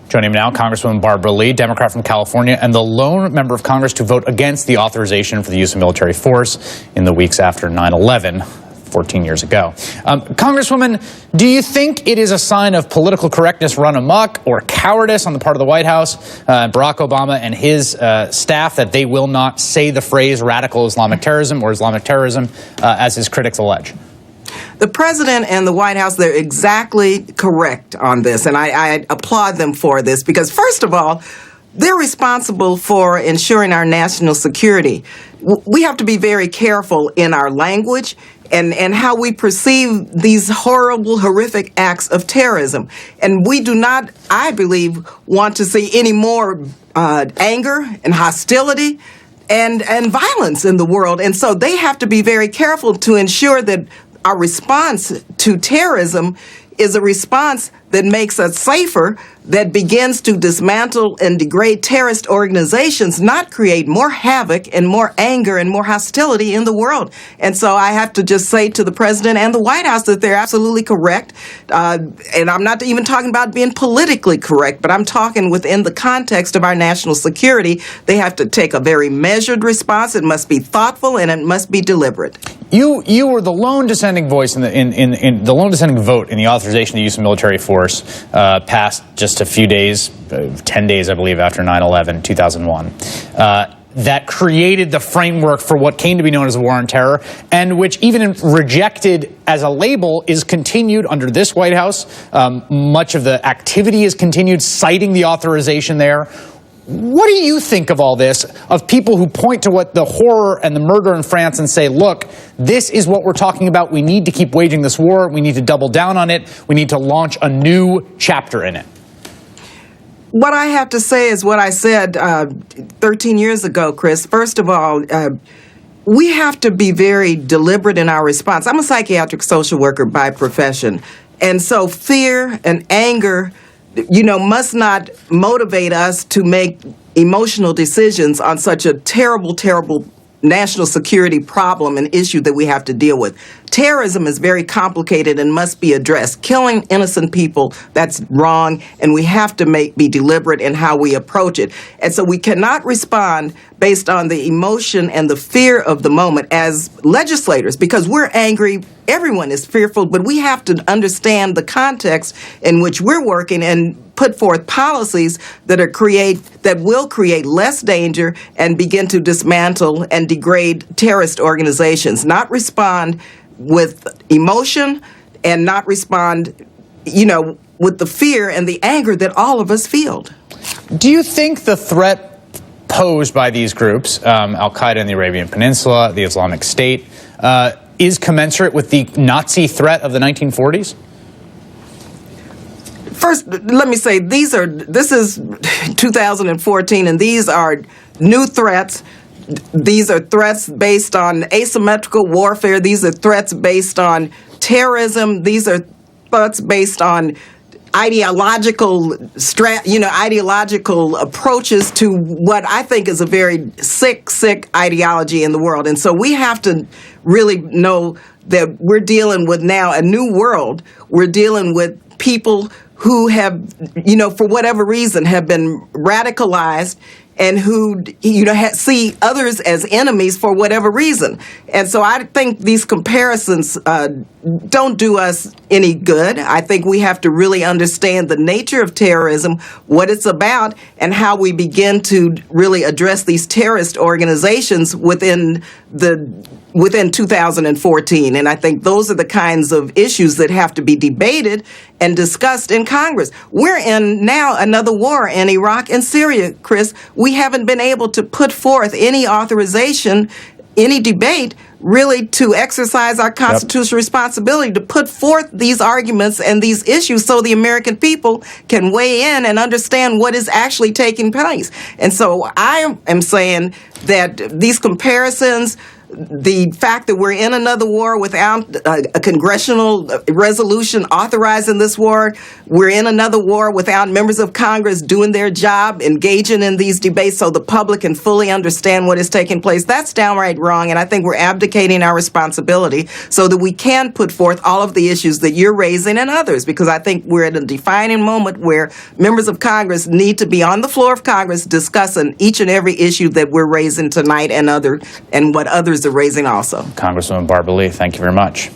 Joining me now, Congresswoman Barbara Lee, Democrat from California, and the lone member of Congress to vote against the authorization for the use of military force in the weeks after 9/11. 14 years ago. Congresswoman, do you think it is a sign of political correctness run amok or cowardice on the part of the White House, Barack Obama and his staff, that they will not say the phrase radical Islamic terrorism or Islamic terrorism, as his critics allege? The president and the White House, they're exactly correct on this, and I applaud them for this because, first of all, they're responsible for ensuring our national security. We have to be very careful in our language and how we perceive these horrible, horrific acts of terrorism. And we do not, I believe, want to see any more anger and hostility and violence in the world. And so they have to be very careful to ensure that our response to terrorism is a response that makes us safer, that begins to dismantle and degrade terrorist organizations, not create more havoc and more anger and more hostility in the world. And so I have to just say to the president and the White House that they're absolutely correct. And I'm not even talking about being politically correct, but I'm talking within the context of our national security. They have to take a very measured response. It must be thoughtful and it must be deliberate. You were the lone dissenting voice in the lone dissenting vote in the authorization of the use of military force passed just a few days, 10 days, I believe, after 9/11, 2001. That created the framework for what came to be known as the war on terror, and which, even rejected as a label, is continued under this White House. Much of the activity is continued, citing the authorization there. What do you think of all this, of people who point to what the horror and the murder in France and say, look, this is what we're talking about. We need to keep waging this war. We need to double down on it. We need to launch a new chapter in it. What I have to say is what I said 13 years ago, Chris. First of all, we have to be very deliberate in our response. I'm a psychiatric social worker by profession. And so fear and anger, must not motivate us to make emotional decisions on such a terrible, terrible national security problem and issue that we have to deal with. Terrorism is very complicated and must be addressed. Killing innocent people, that's wrong, and we have to be deliberate in how we approach it. And so we cannot respond based on the emotion and the fear of the moment as legislators, because we're angry. Everyone is fearful, but we have to understand the context in which we're working and put forth policies that will create less danger and begin to dismantle and degrade terrorist organizations. Not respond with emotion and not respond, with the fear and the anger that all of us feel. Do you think the threat posed by these groups, Al-Qaeda in the Arabian Peninsula, the Islamic State, is commensurate with the Nazi threat of the 1940s? First, let me say, this is 2014, and these are new threats. These are threats based on asymmetrical warfare. These are threats based on terrorism. These are threats based on ideological approaches to what I think is a very sick ideology in the world. And so we have to really know that we're dealing with now a new world. We're dealing with people who have, for whatever reason, have been radicalized and who, see others as enemies for whatever reason. And so I think these comparisons don't do us any good. I think we have to really understand the nature of terrorism, what it's about, and how we begin to really address these terrorist organizations within 2014. And I think those are the kinds of issues that have to be debated and discussed in Congress. We're in now another war in Iraq and Syria, Chris. We haven't been able to put forth any authorization, any debate, really to exercise our constitutional responsibility to put forth these arguments and these issues so the American people can weigh in and understand what is actually taking place. And so I am saying that these comparisons The fact that we're in another war without a congressional resolution authorizing this war, we're in another war without members of Congress doing their job, engaging in these debates so the public can fully understand what is taking place, that's downright wrong. And I think we're abdicating our responsibility so that we can put forth all of the issues that you're raising and others, because I think we're at a defining moment where members of Congress need to be on the floor of Congress discussing each and every issue that we're raising tonight and what others are raising also. Congresswoman Barbara Lee, thank you very much.